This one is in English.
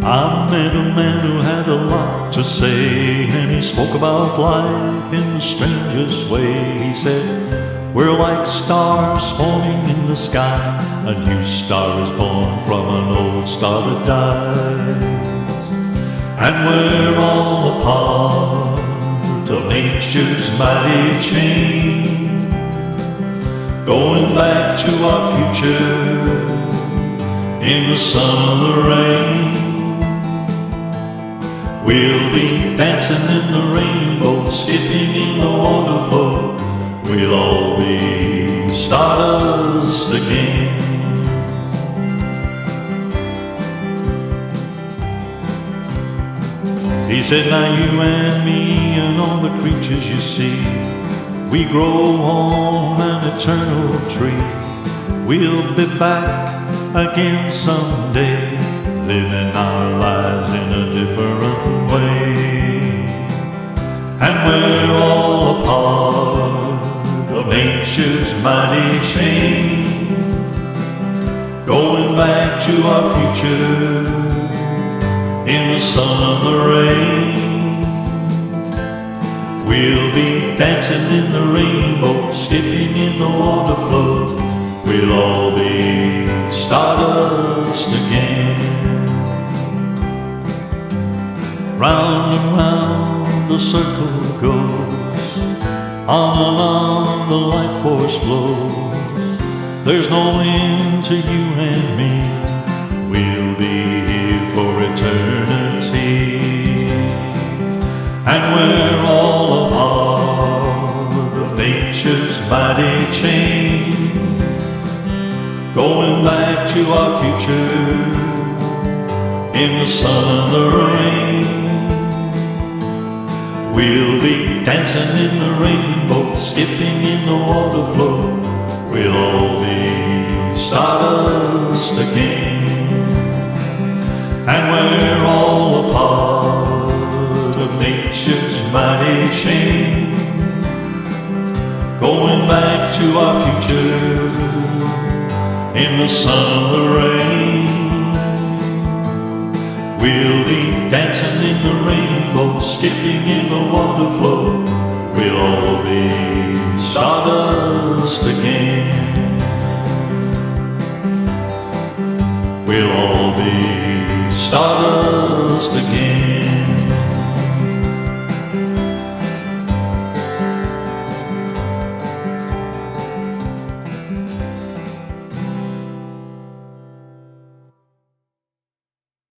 I met a man who had a lot to say, and he spoke about life in the strangest way. He said, we're like stars forming in the sky. A new star is born from an old star that dies. And we're all a part of nature's mighty chain, going back to our future in the sun or the rain. We'll be dancing in the rainbow, skipping in the water flow. We'll all be stardust again. He said, now you and me and all the creatures you see, we grow on an eternal tree. We'll be back again someday, living our lives in a different way. And we're all a part of nature's mighty chain, going back to our future in the sun or the rain. We'll be dancing in the rainbow, skipping in the water flow. We'll all be stardust again. Round and round the circle goes, on and on the life force flows. There's no end to you and me, we'll be here for eternity. And we're all a part of nature's mighty chain, going back to our future in the sun or the rain. We'll be dancing in the rainbow, skipping in the water flow. We'll all be stardust again. And we're all a part of nature's mighty chain, going back to our future in the sun or the rain. We'll be dancing in the rainbow, skipping in the water flow. We'll all be stardust again. We'll all be stardust again.